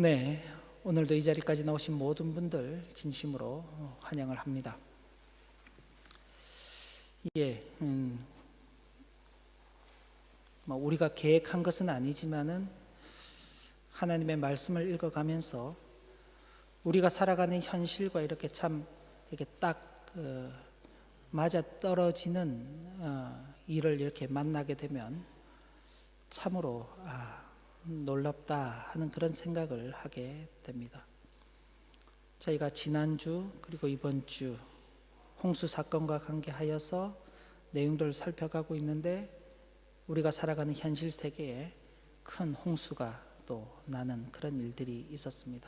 네, 오늘도 이 자리까지 나오신 모든 분들 진심으로 환영을 합니다. 예, 우리가 계획한 것은 아니지만은 하나님의 말씀을 읽어가면서 우리가 살아가는 현실과 이렇게 참 이렇게 딱 맞아 떨어지는 일을 이렇게 만나게 되면 참으로 놀랍다 하는 그런 생각을 하게 됩니다. 저희가 지난주 그리고 이번 주 홍수 사건과 관계하여서 내용들을 살펴가고 있는데 우리가 살아가는 현실 세계에 큰 홍수가 또 나는 그런 일들이 있었습니다.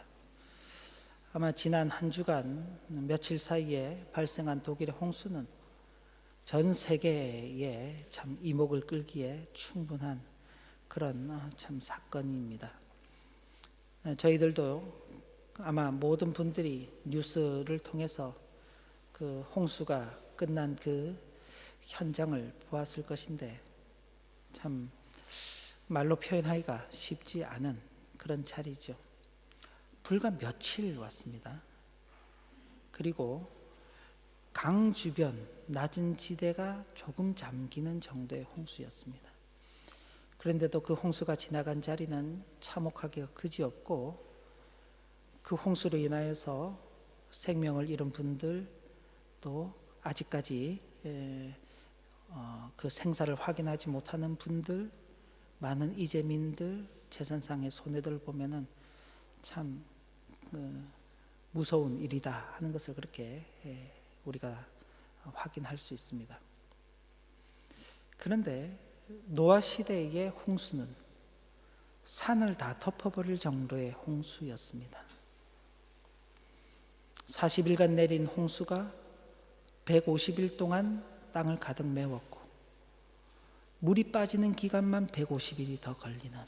아마 지난 한 주간 며칠 사이에 발생한 독일의 홍수는 전 세계에 참 이목을 끌기에 충분한 그런 참 사건입니다. 저희들도 아마 모든 분들이 뉴스를 통해서 그 홍수가 끝난 그 현장을 보았을 것인데 참 말로 표현하기가 쉽지 않은 그런 자리죠. 불과 며칠 왔습니다. 그리고 강 주변 낮은 지대가 조금 잠기는 정도의 홍수였습니다. 그런데도 그 홍수가 지나간 자리는 참혹하기가 그지없고 그 홍수로 인하여서 생명을 잃은 분들 또 아직까지 그 생사를 확인하지 못하는 분들 많은 이재민들 재산상의 손해들을 보면은 참 무서운 일이다 하는 것을 그렇게 우리가 확인할 수 있습니다. 그런데 노아 시대의 홍수는 산을 다 덮어버릴 정도의 홍수였습니다. 40일간 내린 홍수가 150일 동안 땅을 가득 메웠고 물이 빠지는 기간만 150일이 더 걸리는,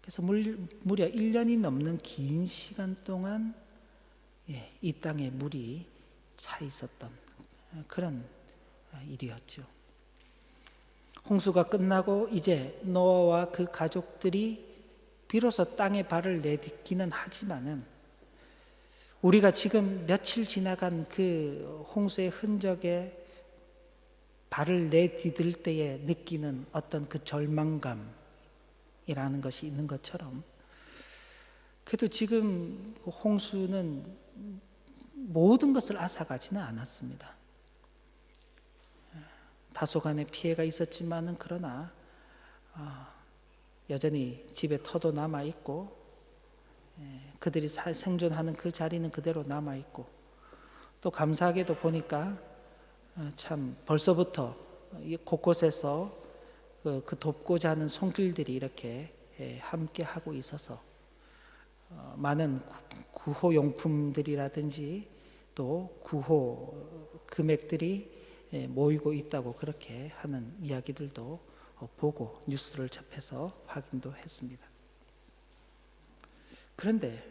그래서 무려 1년이 넘는 긴 시간 동안 이 땅에 물이 차 있었던 그런 일이었죠. 홍수가 끝나고 이제 노아와 그 가족들이 비로소 땅에 발을 내딛기는 하지만은 우리가 지금 며칠 지나간 그 홍수의 흔적에 발을 내디딜 때에 느끼는 어떤 그 절망감이라는 것이 있는 것처럼 그래도 지금 홍수는 모든 것을 앗아가지는 않았습니다. 다소간의 피해가 있었지만은 그러나 여전히 집에 터도 남아있고 그들이 생존하는 그 자리는 그대로 남아있고 또 감사하게도 보니까 참 벌써부터 곳곳에서 그 돕고자 하는 손길들이 이렇게 함께 하고 있어서 많은 구호용품들이라든지 또 구호 금액들이 모이고 있다고 그렇게 하는 이야기들도 보고 뉴스를 접해서 확인도 했습니다. 그런데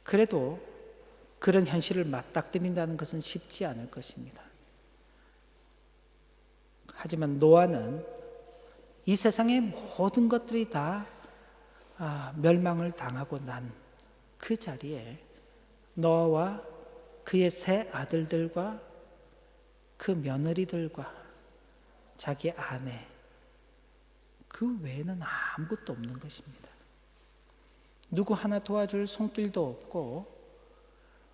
그래도 그런 현실을 맞닥뜨린다는 것은 쉽지 않을 것입니다. 하지만 노아는 이 세상의 모든 것들이 다 멸망을 당하고 난 그 자리에 노아와 그의 세 아들들과 그 며느리들과 자기 아내 그 외에는 아무것도 없는 것입니다. 누구 하나 도와줄 손길도 없고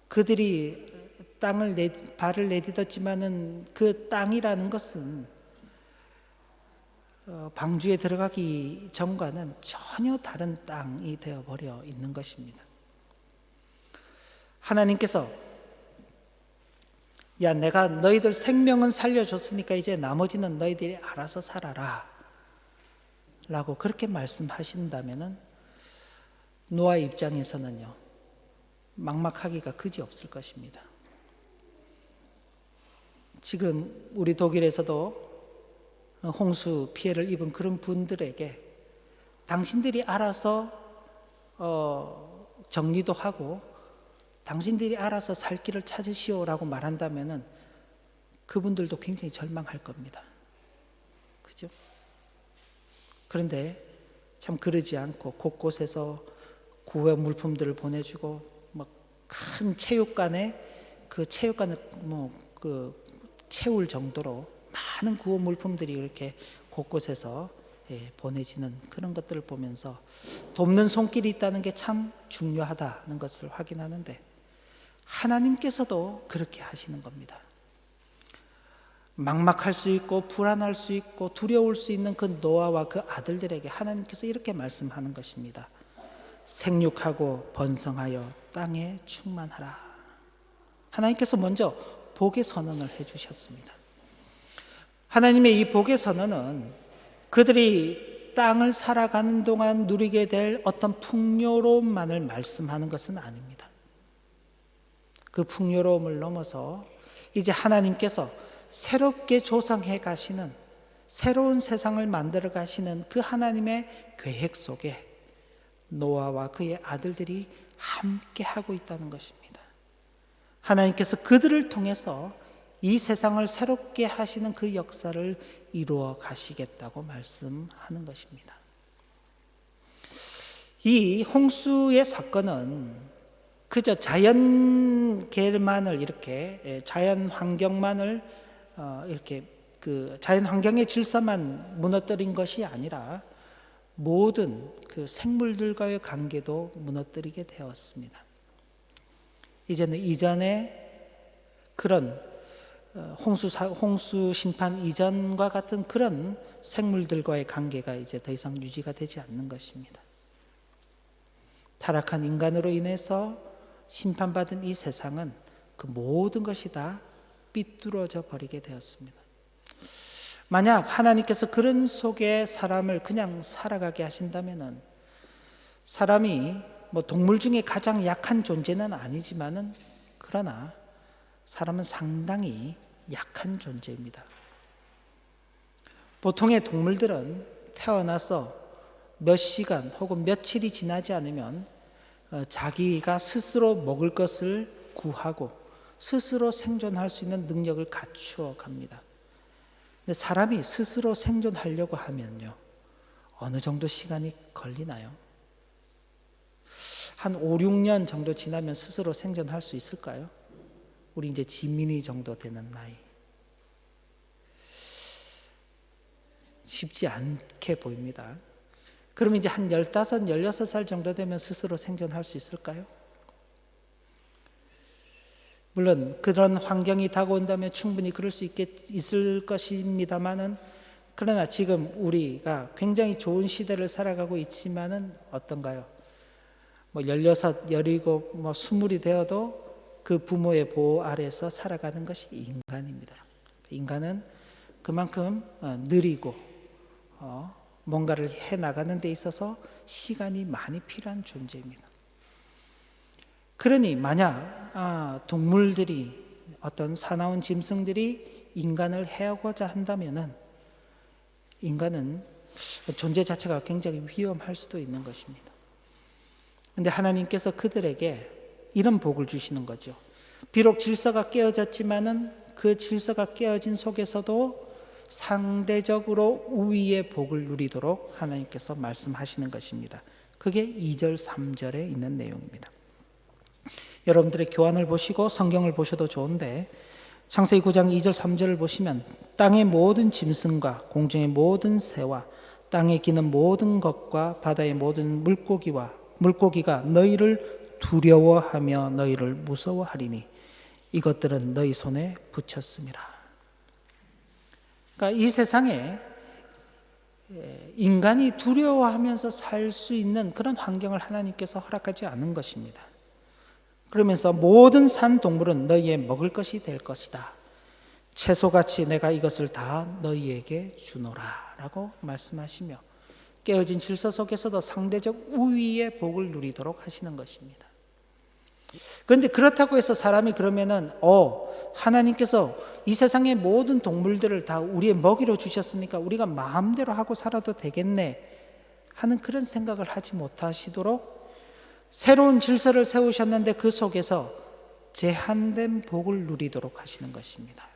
그들이 발을 내딛었지만은 그 땅이라는 것은 방주에 들어가기 전과는 전혀 다른 땅이 되어버려 있는 것입니다. 하나님께서 야, 내가 너희들 생명은 살려줬으니까 이제 나머지는 너희들이 알아서 살아라 라고 그렇게 말씀하신다면은 노아 입장에서는요 막막하기가 그지없을 것입니다. 지금 우리 독일에서도 홍수 피해를 입은 그런 분들에게 당신들이 알아서 정리도 하고 당신들이 알아서 살 길을 찾으시오라고 말한다면은 그분들도 굉장히 절망할 겁니다. 그죠? 그런데 참 그러지 않고 곳곳에서 구호 물품들을 보내주고 막 큰 체육관에 그 체육관을 채울 정도로 많은 구호 물품들이 이렇게 곳곳에서 보내지는 그런 것들을 보면서 돕는 손길이 있다는 게 참 중요하다는 것을 확인하는데, 하나님께서도 그렇게 하시는 겁니다. 막막할 수 있고 불안할 수 있고 두려울 수 있는 그 노아와 그 아들들에게 하나님께서 이렇게 말씀하는 것입니다. 생육하고 번성하여 땅에 충만하라. 하나님께서 먼저 복의 선언을 해주셨습니다. 하나님의 이 복의 선언은 그들이 땅을 살아가는 동안 누리게 될 어떤 풍요로움만을 말씀하는 것은 아닙니다. 그 풍요로움을 넘어서 이제 하나님께서 새롭게 조성해 가시는, 새로운 세상을 만들어 가시는 그 하나님의 계획 속에 노아와 그의 아들들이 함께 하고 있다는 것입니다. 하나님께서 그들을 통해서 이 세상을 새롭게 하시는 그 역사를 이루어 가시겠다고 말씀하는 것입니다. 이 홍수의 사건은 그저 자연계만을 이렇게, 자연 환경만을 이렇게 그 자연 환경의 질서만 무너뜨린 것이 아니라 모든 그 생물들과의 관계도 무너뜨리게 되었습니다. 이전에 그런 홍수 심판 이전과 같은 그런 생물들과의 관계가 이제 더 이상 유지가 되지 않는 것입니다. 타락한 인간으로 인해서 심판받은 이 세상은 그 모든 것이 다 삐뚤어져 버리게 되었습니다. 만약 하나님께서 그런 속에 사람을 그냥 살아가게 하신다면은, 사람이 동물 중에 가장 약한 존재는 아니지만은, 그러나 사람은 상당히 약한 존재입니다. 보통의 동물들은 태어나서 몇 시간 혹은 며칠이 지나지 않으면 자기가 스스로 먹을 것을 구하고 스스로 생존할 수 있는 능력을 갖추어 갑니다. 근데 사람이 스스로 생존하려고 하면요, 어느 정도 시간이 걸리나요? 한 5, 6년 정도 지나면 스스로 생존할 수 있을까요? 우리 이제 지민이 정도 되는 나이. 쉽지 않게 보입니다. 그럼 이제 한 15, 16살 정도 되면 스스로 생존할 수 있을까요? 물론 그런 환경이 다가온다면 충분히 그럴 수 있을 것입니다만은, 그러나 지금 우리가 굉장히 좋은 시대를 살아가고 있지만은 어떤가요? 16, 17, 20이 되어도 그 부모의 보호 아래에서 살아가는 것이 인간입니다. 인간은 그만큼 느리고 뭔가를 해나가는 데 있어서 시간이 많이 필요한 존재입니다. 그러니 만약 동물들이, 어떤 사나운 짐승들이 인간을 해하고자 한다면은 인간은 존재 자체가 굉장히 위험할 수도 있는 것입니다. 그런데 하나님께서 그들에게 이런 복을 주시는 거죠. 비록 질서가 깨어졌지만은 그 질서가 깨어진 속에서도 상대적으로 우위의 복을 누리도록 하나님께서 말씀하시는 것입니다. 그게 2절, 3절에 있는 내용입니다. 여러분들의 교환을 보시고 성경을 보셔도 좋은데, 창세기 9장 2절, 3절을 보시면 땅의 모든 짐승과 공중의 모든 새와 땅에 기는 모든 것과 바다의 모든 물고기가 너희를 두려워하며 너희를 무서워하리니 이것들은 너희 손에 붙였음이라. 그러니까 이 세상에 인간이 두려워하면서 살 수 있는 그런 환경을 하나님께서 허락하지 않은 것입니다. 그러면서 모든 산 동물은 너희의 먹을 것이 될 것이다. 채소같이 내가 이것을 다 너희에게 주노라 라고 말씀하시며, 깨어진 질서 속에서도 상대적 우위의 복을 누리도록 하시는 것입니다. 그런데 그렇다고 해서 사람이 그러면은 하나님께서 이 세상의 모든 동물들을 다 우리의 먹이로 주셨으니까 우리가 마음대로 하고 살아도 되겠네 하는 그런 생각을 하지 못하시도록 새로운 질서를 세우셨는데 그 속에서 제한된 복을 누리도록 하시는 것입니다.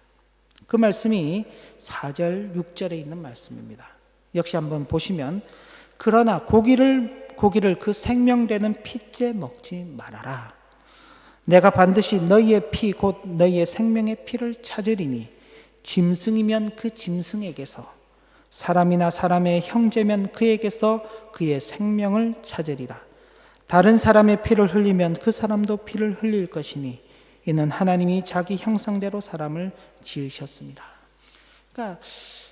그 말씀이 4절, 6절에 있는 말씀입니다. 역시 한번 보시면, 그러나 고기를 고기를 그 생명되는 피째 먹지 말아라. 내가 반드시 너희의 피 곧 너희의 생명의 피를 찾으리니 짐승이면 그 짐승에게서 사람이나 사람의 형제면 그에게서 그의 생명을 찾으리라. 다른 사람의 피를 흘리면 그 사람도 피를 흘릴 것이니 이는 하나님이 자기 형상대로 사람을 지으셨습니다. 그러니까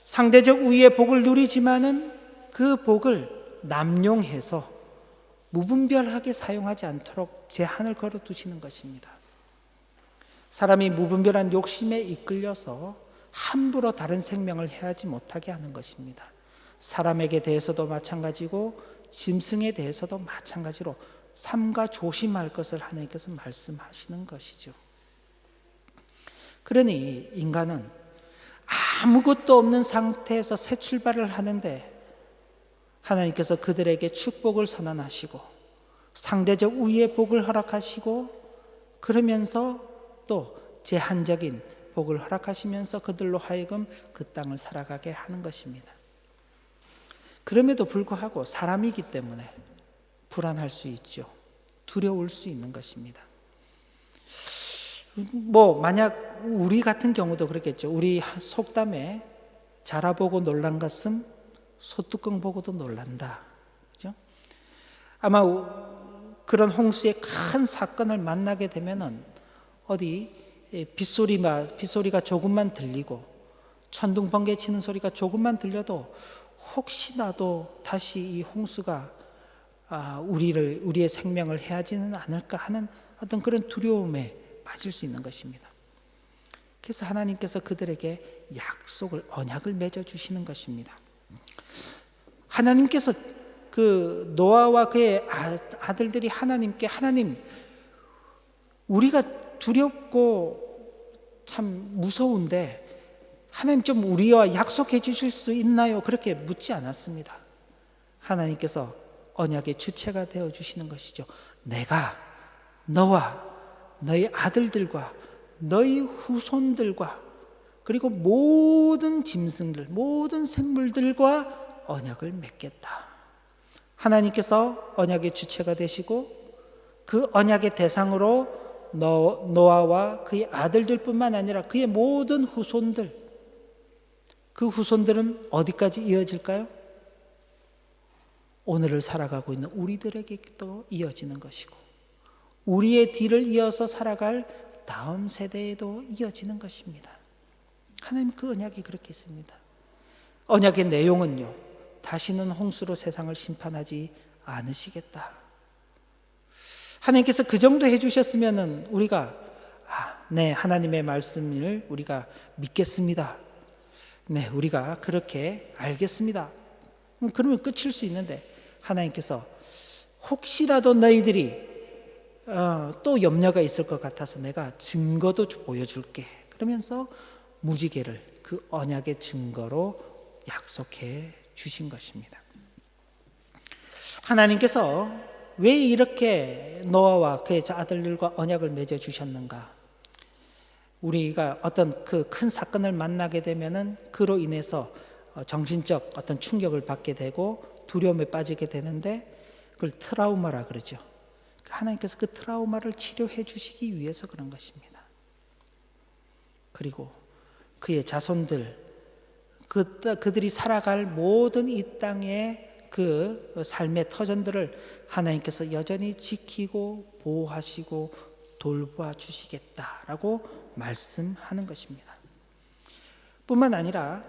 상대적 우위의 복을 누리지만은 그 복을 남용해서 무분별하게 사용하지 않도록 제한을 걸어 두시는 것입니다. 사람이 무분별한 욕심에 이끌려서 함부로 다른 생명을 해하지 못하게 하는 것입니다. 사람에게 대해서도 마찬가지고 짐승에 대해서도 마찬가지로 삼가 조심할 것을 하나님께서 말씀하시는 것이죠. 그러니 인간은 아무것도 없는 상태에서 새 출발을 하는데 하나님께서 그들에게 축복을 선언하시고 상대적 우위의 복을 허락하시고 그러면서 또 제한적인 복을 허락하시면서 그들로 하여금 그 땅을 살아가게 하는 것입니다. 그럼에도 불구하고 사람이기 때문에 불안할 수 있죠. 두려울 수 있는 것입니다. 만약 우리 같은 경우도 그렇겠죠. 우리 속담에 자라보고 놀란 것은 소뚜껑 보고도 놀란다. 그렇죠? 아마 그런 홍수의 큰 사건을 만나게 되면은 어디 빗소리가 조금만 들리고 천둥 번개 치는 소리가 조금만 들려도 혹시나도 다시 이 홍수가 우리의 생명을 해하지는 않을까 하는 어떤 그런 두려움에 빠질 수 있는 것입니다. 그래서 하나님께서 그들에게 언약을 맺어 주시는 것입니다. 하나님께서 그 노아와 그의 아들들이 하나님께 하나님 우리가 두렵고 참 무서운데 하나님 좀 우리와 약속해 주실 수 있나요? 그렇게 묻지 않았습니다. 하나님께서 언약의 주체가 되어 주시는 것이죠. 내가 너와 너희 아들들과 너희 후손들과 그리고 모든 짐승들, 모든 생물들과 언약을 맺겠다. 하나님께서 언약의 주체가 되시고 그 언약의 대상으로 노아와 그의 아들들뿐만 아니라 그의 모든 후손들, 그 후손들은 어디까지 이어질까요? 오늘을 살아가고 있는 우리들에게도 이어지는 것이고 우리의 뒤를 이어서 살아갈 다음 세대에도 이어지는 것입니다. 하나님 그 언약이 그렇게 있습니다. 언약의 내용은요, 다시는 홍수로 세상을 심판하지 않으시겠다. 하나님께서 그 정도 해주셨으면은 우리가 네, 하나님의 말씀을 우리가 믿겠습니다. 네, 우리가 그렇게 알겠습니다. 그러면 끝일 수 있는데 하나님께서 혹시라도 너희들이 또 염려가 있을 것 같아서 내가 증거도 보여줄게. 그러면서 무지개를 그 언약의 증거로 약속해 주신 것입니다. 하나님께서 왜 이렇게 노아와 그의 아들들과 언약을 맺어 주셨는가? 우리가 어떤 그 큰 사건을 만나게 되면은 그로 인해서 정신적 어떤 충격을 받게 되고 두려움에 빠지게 되는데 그걸 트라우마라 그러죠. 하나님께서 그 트라우마를 치료해 주시기 위해서 그런 것입니다. 그리고 그의 자손들, 그들이 살아갈 모든 이 땅의 그 삶의 터전들을 하나님께서 여전히 지키고 보호하시고 돌봐 주시겠다라고 말씀하는 것입니다. 뿐만 아니라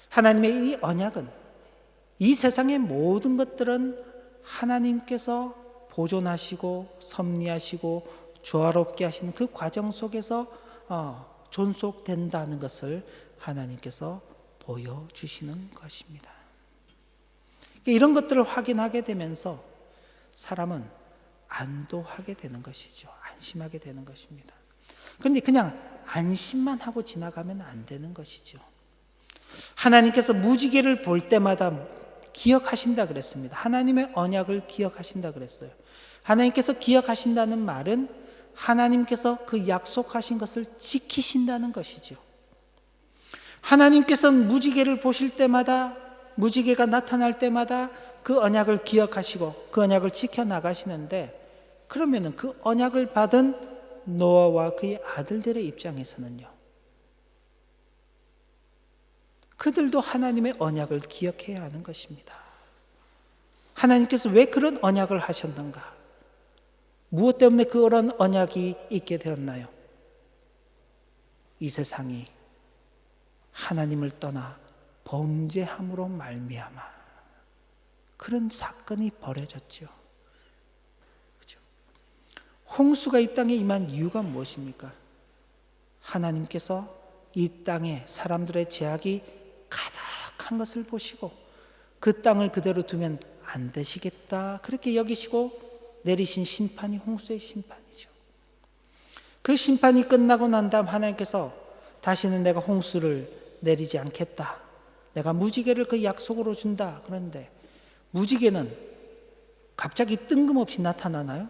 하나님의 이 언약은 이 세상의 모든 것들은 하나님께서 보존하시고 섭리하시고 조화롭게 하시는 그 과정 속에서 존속된다는 것을 하나님께서 보여주시는 것입니다. 이런 것들을 확인하게 되면서 사람은 안도하게 되는 것이죠. 안심하게 되는 것입니다. 그런데 그냥 안심만 하고 지나가면 안 되는 것이죠. 하나님께서 무지개를 볼 때마다 기억하신다 그랬습니다. 하나님의 언약을 기억하신다 그랬어요. 하나님께서 기억하신다는 말은 하나님께서 그 약속하신 것을 지키신다는 것이죠. 하나님께서는 무지개를 보실 때마다, 무지개가 나타날 때마다 그 언약을 기억하시고 그 언약을 지켜나가시는데, 그러면은 그 언약을 받은 노아와 그의 아들들의 입장에서는요, 그들도 하나님의 언약을 기억해야 하는 것입니다. 하나님께서 왜 그런 언약을 하셨는가? 무엇 때문에 그런 언약이 있게 되었나요? 이 세상이 하나님을 떠나 범죄함으로 말미암아 그런 사건이 벌어졌죠. 그렇죠? 홍수가 이 땅에 임한 이유가 무엇입니까? 하나님께서 이 땅에 사람들의 죄악이 가득한 것을 보시고 그 땅을 그대로 두면 안 되시겠다, 그렇게 여기시고 내리신 심판이 홍수의 심판이죠. 그 심판이 끝나고 난 다음 하나님께서 다시는 내가 홍수를 내리지 않겠다, 내가 무지개를 그 약속으로 준다. 그런데 무지개는 갑자기 뜬금없이 나타나나요?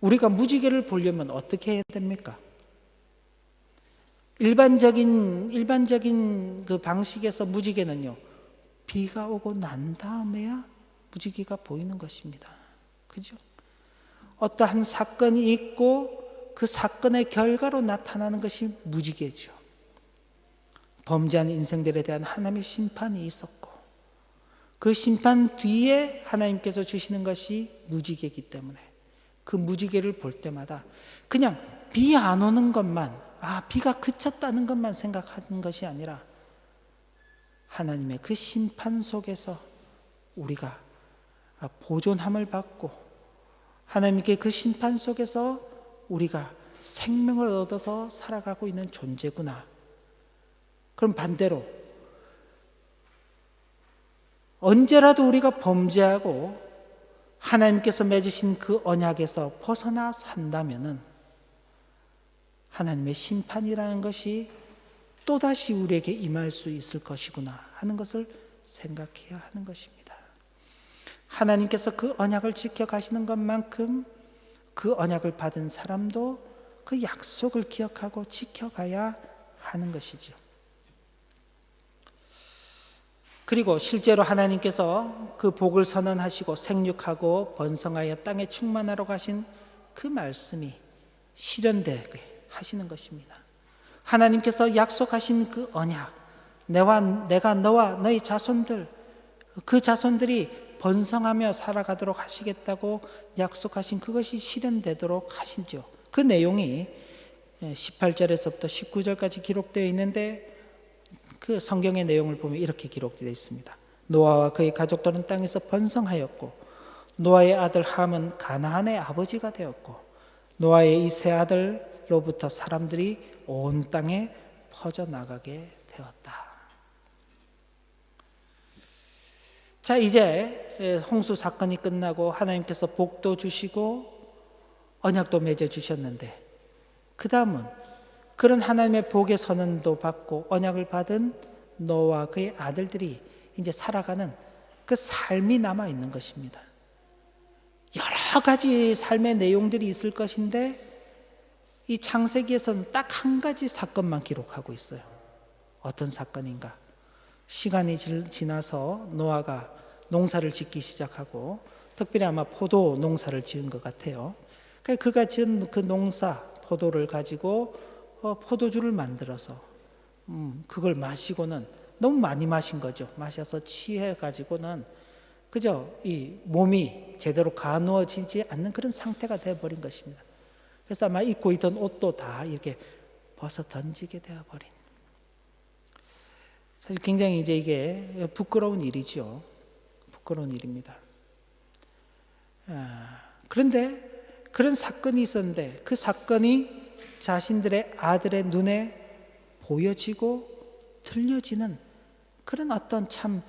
우리가 무지개를 보려면 어떻게 해야 됩니까? 일반적인 그 방식에서 무지개는요, 비가 오고 난 다음에야 무지개가 보이는 것입니다. 그죠? 어떠한 사건이 있고 그 사건의 결과로 나타나는 것이 무지개죠. 범죄한 인생들에 대한 하나님의 심판이 있었고 그 심판 뒤에 하나님께서 주시는 것이 무지개이기 때문에 그 무지개를 볼 때마다 그냥 비 안 오는 것만, 비가 그쳤다는 것만 생각하는 것이 아니라 하나님의 그 심판 속에서 우리가 보존함을 받고 하나님께 그 심판 속에서 우리가 생명을 얻어서 살아가고 있는 존재구나. 그럼 반대로 언제라도 우리가 범죄하고 하나님께서 맺으신 그 언약에서 벗어나 산다면은 하나님의 심판이라는 것이 또다시 우리에게 임할 수 있을 것이구나 하는 것을 생각해야 하는 것입니다. 하나님께서 그 언약을 지켜가시는 것만큼 그 언약을 받은 사람도 그 약속을 기억하고 지켜가야 하는 것이죠. 그리고 실제로 하나님께서 그 복을 선언하시고 생육하고 번성하여 땅에 충만하러 가신 그 말씀이 실현되게 하시는 것입니다. 하나님께서 약속하신 그 언약, 내가 너와 너희 자손들, 그 자손들이 번성하며 살아가도록 하시겠다고 약속하신 그것이 실현되도록 하시죠. 그 내용이 18절에서부터 19절까지 기록되어 있는데 그 성경의 내용을 보면 이렇게 기록되어 있습니다. 노아와 그의 가족들은 땅에서 번성하였고 노아의 아들 함은 가나안의 아버지가 되었고 노아의 이 세 아들로부터 사람들이 온 땅에 퍼져나가게 되었다. 자, 이제 홍수 사건이 끝나고 하나님께서 복도 주시고 언약도 맺어 주셨는데 그 다음은 그런 하나님의 복의 선언도 받고 언약을 받은 노아와 그의 아들들이 이제 살아가는 그 삶이 남아 있는 것입니다. 여러 가지 삶의 내용들이 있을 것인데 이 창세기에서는 딱 한 가지 사건만 기록하고 있어요. 어떤 사건인가? 시간이 지나서 노아가 농사를 짓기 시작하고 특별히 아마 포도 농사를 지은 것 같아요. 그가 지은 그 농사 포도를 가지고 포도주를 만들어서 그걸 마시고는 너무 많이 마신 거죠. 마셔서 취해 가지고는 그저 이 몸이 제대로 가누어지지 않는 그런 상태가 되어버린 것입니다. 그래서 아마 입고 있던 옷도 다 이렇게 벗어 던지게 되어버린. 사실 굉장히 이제 이게 부끄러운 일이죠. 부끄러운 일입니다. 그런데 그런 사건이 있었는데 그 사건이 자신들의 아들의 눈에 보여지고 들려지는 그런 어떤 참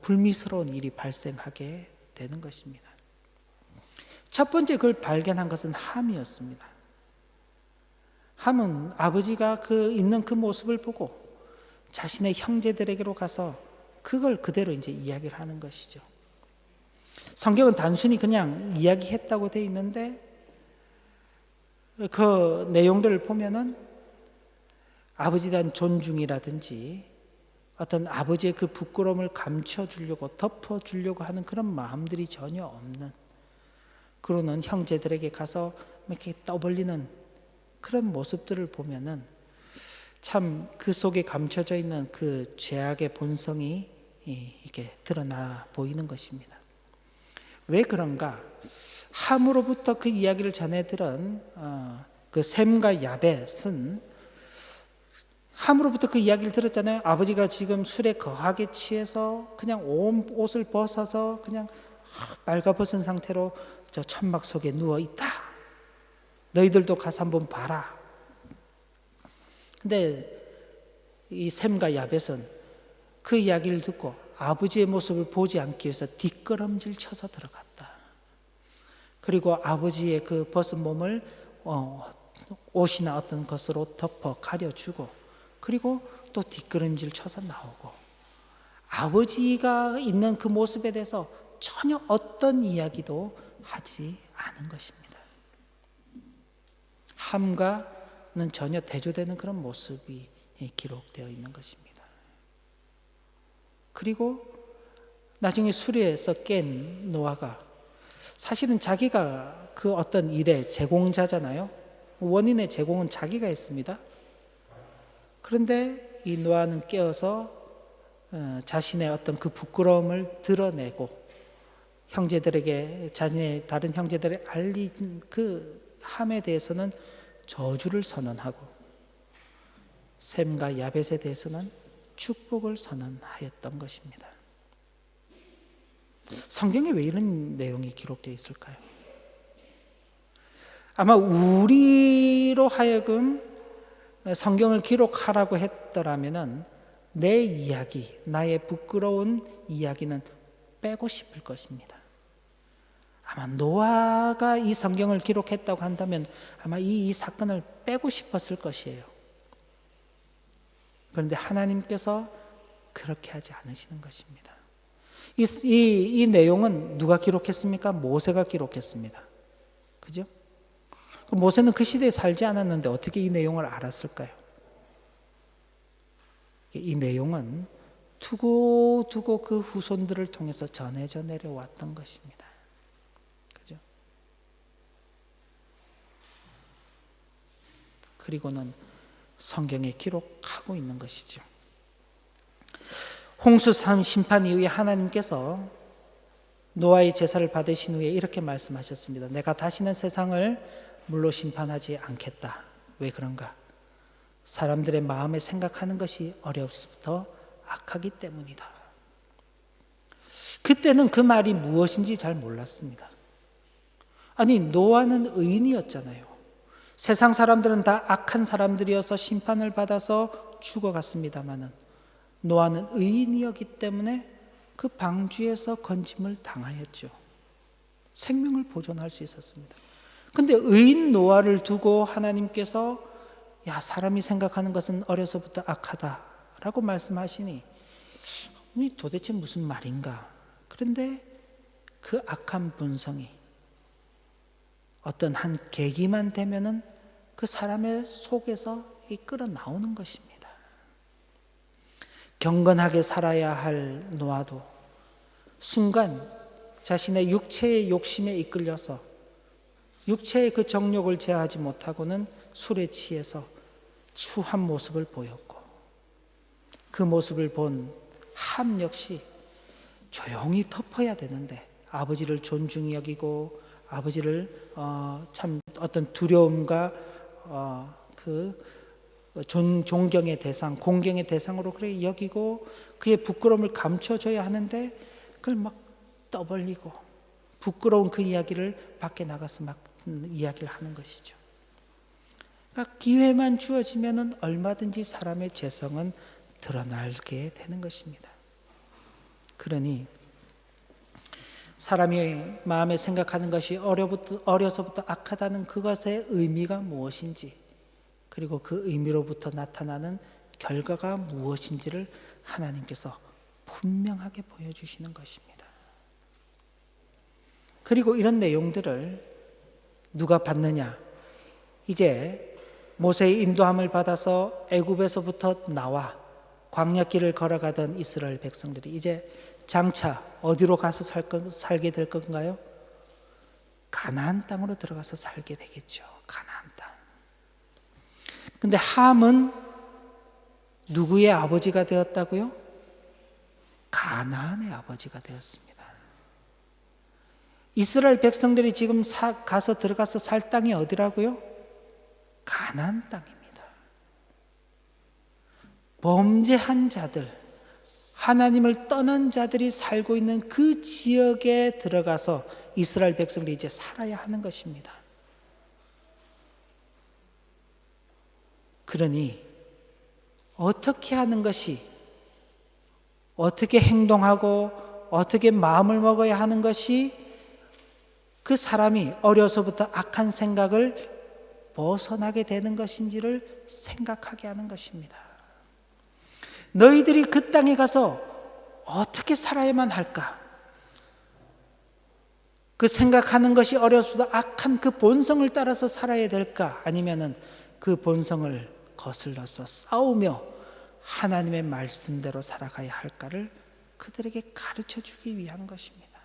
불미스러운 일이 발생하게 되는 것입니다. 첫 번째 그걸 발견한 것은 함이었습니다. 함은 아버지가 있는 그 모습을 보고 자신의 형제들에게로 가서 그걸 그대로 이제 이야기를 하는 것이죠. 성경은 단순히 그냥 이야기했다고 되어 있는데 그 내용들을 보면은 아버지에 대한 존중이라든지 어떤 아버지의 그 부끄러움을 감춰주려고 덮어주려고 하는 그런 마음들이 전혀 없는, 그러는 형제들에게 가서 이렇게 떠벌리는 그런 모습들을 보면은 참 그 속에 감춰져 있는 그 죄악의 본성이 이렇게 드러나 보이는 것입니다. 왜 그런가? 함으로부터 그 이야기를 전해 들은 그 셈과 야벳은, 함으로부터 그 이야기를 들었잖아요. 아버지가 지금 술에 거하게 취해서 그냥 온 옷을 벗어서 그냥 빨가벗은 상태로 저 천막 속에 누워 있다. 너희들도 가서 한번 봐라. 근데 이 셈과 야벳은 그 이야기를 듣고 아버지의 모습을 보지 않기 위해서 뒷걸음질 쳐서 들어갔다. 그리고 아버지의 그 벗은 몸을 옷이나 어떤 것으로 덮어 가려주고, 그리고 또 뒷걸음질 쳐서 나오고, 아버지가 있는 그 모습에 대해서 전혀 어떤 이야기도 하지 않은 것입니다. 함과는 전혀 대조되는 그런 모습이 기록되어 있는 것입니다. 그리고 나중에 수리에서 깬 노아가 사실은 자기가 그 어떤 일의 제공자잖아요. 원인의 제공은 자기가 했습니다. 그런데 이 노아는 깨어서 자신의 어떤 그 부끄러움을 드러내고 형제들에게, 자신의 다른 형제들에게 알린 그 함에 대해서는 저주를 선언하고 셈과 야벳에 대해서는 축복을 선언하였던 것입니다. 성경에 왜 이런 내용이 기록되어 있을까요? 아마 우리로 하여금 성경을 기록하라고 했더라면은 내 이야기, 나의 부끄러운 이야기는 빼고 싶을 것입니다. 아마 노아가 이 성경을 기록했다고 한다면 아마 이 사건을 빼고 싶었을 것이에요. 그런데 하나님께서 그렇게 하지 않으시는 것입니다. 이 내용은 누가 기록했습니까? 모세가 기록했습니다. 그죠? 모세는 그 시대에 살지 않았는데 어떻게 이 내용을 알았을까요? 이 내용은 두고두고 그 후손들을 통해서 전해져 내려왔던 것입니다. 그죠? 그리고는 성경에 기록하고 있는 것이죠. 홍수 심판 이후에 하나님께서 노아의 제사를 받으신 후에 이렇게 말씀하셨습니다. 내가 다시는 세상을 물로 심판하지 않겠다. 왜 그런가? 사람들의 마음에 생각하는 것이 어려서부터 악하기 때문이다. 그때는 그 말이 무엇인지 잘 몰랐습니다. 아니, 노아는 의인이었잖아요. 세상 사람들은 다 악한 사람들이어서 심판을 받아서 죽어갔습니다마는 노아는 의인이었기 때문에 그 방주에서 건짐을 당하였죠. 생명을 보존할 수 있었습니다. 근데 의인 노아를 두고 하나님께서 야, 사람이 생각하는 것은 어려서부터 악하다라고 말씀하시니 도대체 무슨 말인가? 그런데 그 악한 본성이 어떤 한 계기만 되면은 그 사람의 속에서 이끌어 나오는 것입니다. 경건하게 살아야 할 노아도 순간 자신의 육체의 욕심에 이끌려서 육체의 그 정욕을 제어하지 못하고는 술에 취해서 추한 모습을 보였고, 그 모습을 본 함 역시 조용히 덮어야 되는데 아버지를 존중히 여기고 아버지를 참 어떤 두려움과 그 존경의 대상, 공경의 대상으로 그렇게 여기고 그의 부끄러움을 감춰줘야 하는데 그걸 막 떠벌리고 부끄러운 그 이야기를 밖에 나가서 막 이야기를 하는 것이죠. 그러니까 기회만 주어지면은 얼마든지 사람의 죄성은 드러나게 되는 것입니다. 그러니 사람이 마음에 생각하는 것이 어려서부터 악하다는 그것의 의미가 무엇인지, 그리고 그 의미로부터 나타나는 결과가 무엇인지를 하나님께서 분명하게 보여주시는 것입니다. 그리고 이런 내용들을 누가 받느냐? 이제 모세의 인도함을 받아서 애굽에서부터 나와 광야길을 걸어가던 이스라엘 백성들이 이제 장차 어디로 가서 살게 될 건가요? 가나안 땅으로 들어가서 살게 되겠죠. 가나안 땅. 근데 함은 누구의 아버지가 되었다고요? 가나안의 아버지가 되었습니다. 이스라엘 백성들이 지금 들어가서 살 땅이 어디라고요? 가나안 땅입니다. 범죄한 자들, 하나님을 떠난 자들이 살고 있는 그 지역에 들어가서 이스라엘 백성들이 이제 살아야 하는 것입니다. 그러니 어떻게 하는 것이, 어떻게 행동하고 어떻게 마음을 먹어야 하는 것이 그 사람이 어려서부터 악한 생각을 벗어나게 되는 것인지를 생각하게 하는 것입니다. 너희들이 그 땅에 가서 어떻게 살아야만 할까? 그 생각하는 것이 어려서부터 악한 그 본성을 따라서 살아야 될까? 아니면은 그 본성을 거슬러서 싸우며 하나님의 말씀대로 살아가야 할까를 그들에게 가르쳐 주기 위한 것입니다.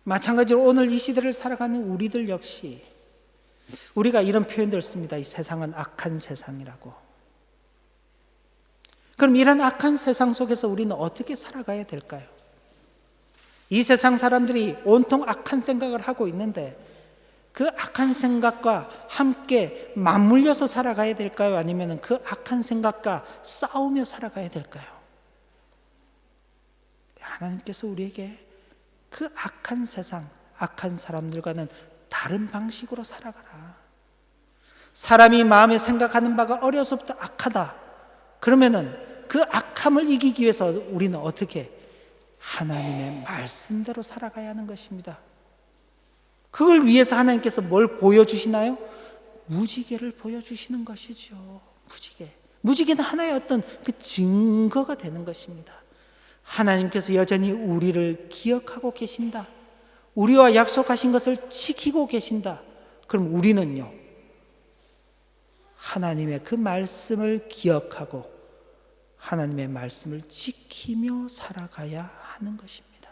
마찬가지로 오늘 이 시대를 살아가는 우리들 역시 우리가 이런 표현들 씁니다. 이 세상은 악한 세상이라고. 그럼 이런 악한 세상 속에서 우리는 어떻게 살아가야 될까요? 이 세상 사람들이 온통 악한 생각을 하고 있는데 그 악한 생각과 함께 맞물려서 살아가야 될까요? 아니면 그 악한 생각과 싸우며 살아가야 될까요? 하나님께서 우리에게 그 악한 세상, 악한 사람들과는 다른 방식으로 살아가라. 사람이 마음에 생각하는 바가 어려서부터 악하다. 그러면은 그 악함을 이기기 위해서 우리는 어떻게 하나님의 말씀대로 살아가야 하는 것입니다. 그걸 위해서 하나님께서 뭘 보여주시나요? 무지개를 보여주시는 것이죠. 무지개는 하나의 어떤 그 증거가 되는 것입니다. 하나님께서 여전히 우리를 기억하고 계신다. 우리와 약속하신 것을 지키고 계신다. 그럼 우리는요, 하나님의 그 말씀을 기억하고 하나님의 말씀을 지키며 살아가야 하는 것입니다.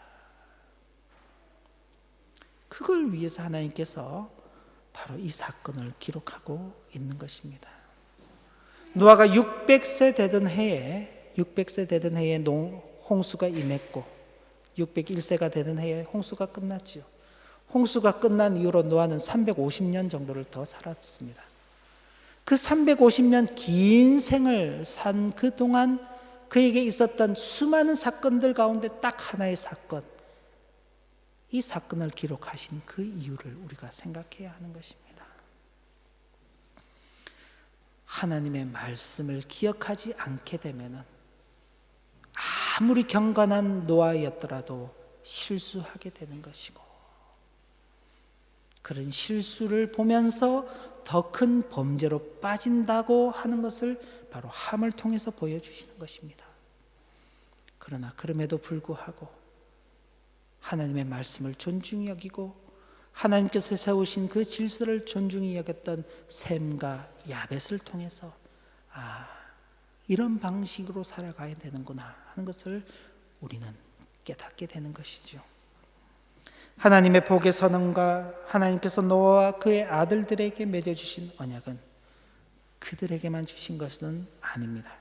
그걸 위해서 하나님께서 바로 이 사건을 기록하고 있는 것입니다. 노아가 600세 되던 해에 홍수가 임했고 601세가 되는 해에 홍수가 끝났지요. 홍수가 끝난 이후로 노아는 350년 정도를 더 살았습니다. 그 350년 긴 생을 산 그동안 그에게 있었던 수많은 사건들 가운데 딱 하나의 사건, 이 사건을 기록하신 그 이유를 우리가 생각해야 하는 것입니다. 하나님의 말씀을 기억하지 않게 되면은 아무리 경건한 노아였더라도 실수하게 되는 것이고, 그런 실수를 보면서 더 큰 범죄로 빠진다고 하는 것을 바로 함을 통해서 보여주시는 것입니다. 그러나 그럼에도 불구하고 하나님의 말씀을 존중히 여기고 하나님께서 세우신 그 질서를 존중히 여겼던 셈과 야벳을 통해서 이런 방식으로 살아가야 되는구나 하는 것을 우리는 깨닫게 되는 것이죠. 하나님의 복의 선언과 하나님께서 노아와 그의 아들들에게 맺어주신 언약은 그들에게만 주신 것은 아닙니다.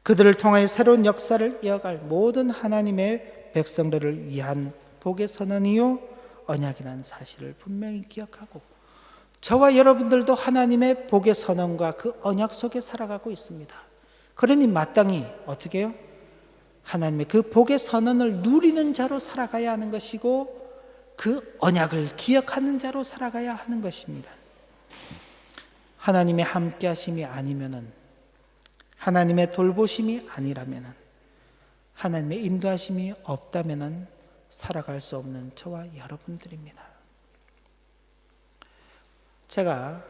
그들을 통하여 새로운 역사를 이어갈 모든 하나님의 백성들을 위한 복의 선언이요 언약이라는 사실을 분명히 기억하고, 저와 여러분들도 하나님의 복의 선언과 그 언약 속에 살아가고 있습니다. 그러니 마땅히 어떻게 해요? 하나님의 그 복의 선언을 누리는 자로 살아가야 하는 것이고, 그 언약을 기억하는 자로 살아가야 하는 것입니다. 하나님의 함께 하심이 아니면은, 하나님의 돌보심이 아니라면은, 하나님의 인도하심이 없다면은 살아갈 수 없는 저와 여러분들입니다. 제가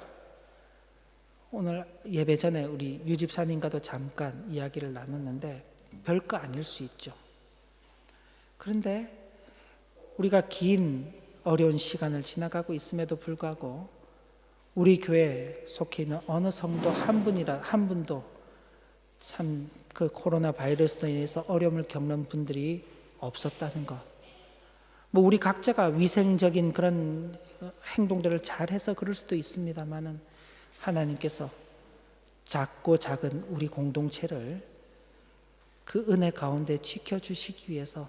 오늘 예배 전에 우리 유집사님과도 잠깐 이야기를 나눴는데 별거 아닐 수 있죠. 그런데 우리가 긴 어려운 시간을 지나가고 있음에도 불구하고 우리 교회에 속해 있는 어느 성도 한 분도 참 그 코로나 바이러스로 인해서 어려움을 겪는 분들이 없었다는 것. 뭐 우리 각자가 위생적인 그런 행동들을 잘해서 그럴 수도 있습니다만은 하나님께서 작고 작은 우리 공동체를 그 은혜 가운데 지켜주시기 위해서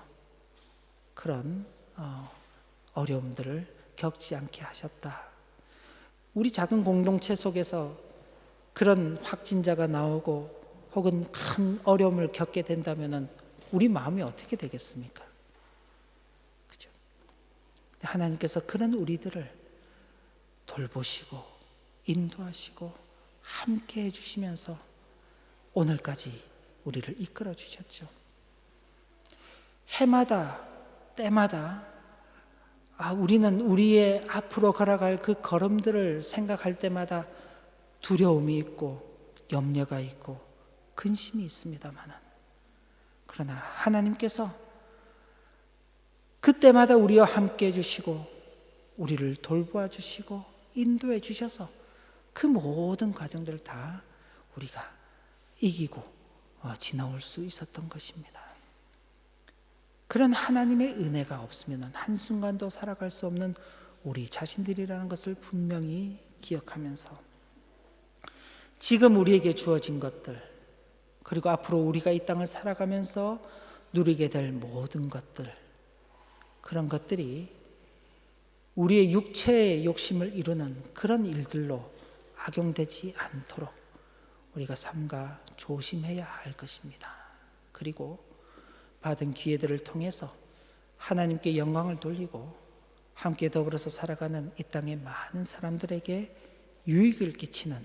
그런 어려움들을 겪지 않게 하셨다. 우리 작은 공동체 속에서 그런 확진자가 나오고 혹은 큰 어려움을 겪게 된다면 우리 마음이 어떻게 되겠습니까? 그죠? 하나님께서 그런 우리들을 돌보시고 인도하시고 함께 해주시면서 오늘까지 우리를 이끌어 주셨죠. 해마다 때마다 우리는 우리의 앞으로 걸어갈 그 걸음들을 생각할 때마다 두려움이 있고 염려가 있고 근심이 있습니다만 그러나 하나님께서 그때마다 우리와 함께 해주시고 우리를 돌보아 주시고 인도해 주셔서 그 모든 과정들을 다 우리가 이기고 지나올 수 있었던 것입니다. 그런 하나님의 은혜가 없으면 한순간도 살아갈 수 없는 우리 자신들이라는 것을 분명히 기억하면서 지금 우리에게 주어진 것들 그리고 앞으로 우리가 이 땅을 살아가면서 누리게 될 모든 것들 그런 것들이 우리의 육체의 욕심을 이루는 그런 일들로 악용되지 않도록 우리가 삼가 조심해야 할 것입니다. 그리고 받은 기회들을 통해서 하나님께 영광을 돌리고 함께 더불어서 살아가는 이 땅의 많은 사람들에게 유익을 끼치는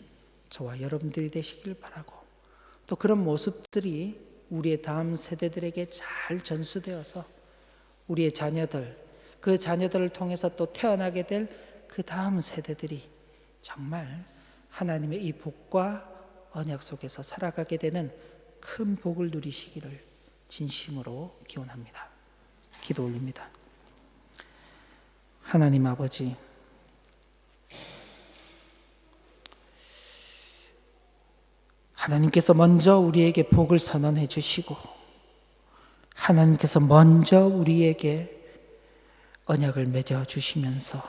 저와 여러분들이 되시길 바라고 또 그런 모습들이 우리의 다음 세대들에게 잘 전수되어서 우리의 자녀들, 그 자녀들을 통해서 또 태어나게 될 그 다음 세대들이 정말 하나님의 이 복과 언약 속에서 살아가게 되는 큰 복을 누리시기를 진심으로 기원합니다. 기도 올립니다. 하나님 아버지, 하나님께서 먼저 우리에게 복을 선언해 주시고 하나님께서 먼저 우리에게 언약을 맺어 주시면서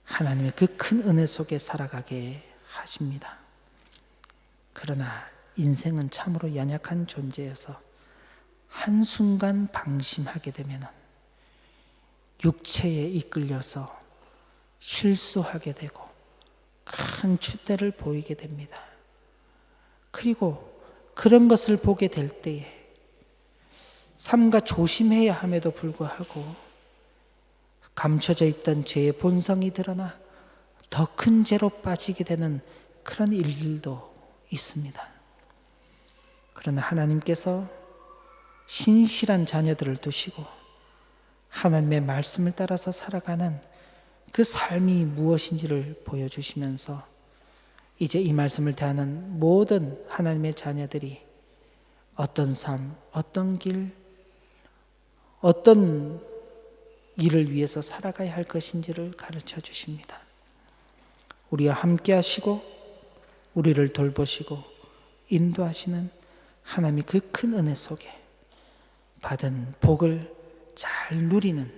하나님의 그 큰 은혜 속에 살아가게 하십니다. 그러나 인생은 참으로 연약한 존재여서 한순간 방심하게 되면 육체에 이끌려서 실수하게 되고 큰 줏대를 보이게 됩니다. 그리고 그런 것을 보게 될 때에 삼가 조심해야 함에도 불구하고 감춰져 있던 죄의 본성이 드러나 더 큰 죄로 빠지게 되는 그런 일들도 있습니다. 그러나 하나님께서 신실한 자녀들을 두시고 하나님의 말씀을 따라서 살아가는 그 삶이 무엇인지를 보여주시면서 이제 이 말씀을 대하는 모든 하나님의 자녀들이 어떤 삶, 어떤 길, 어떤 일을 위해서 살아가야 할 것인지를 가르쳐 주십니다. 우리와 함께 하시고 우리를 돌보시고 인도하시는 하나님의 그 큰 은혜 속에 받은 복을 잘 누리는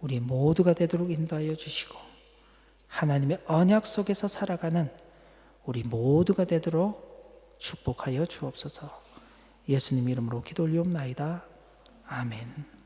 우리 모두가 되도록 인도하여 주시고 하나님의 언약 속에서 살아가는 우리 모두가 되도록 축복하여 주옵소서. 예수님 이름으로 기도 올리옵나이다. 아멘.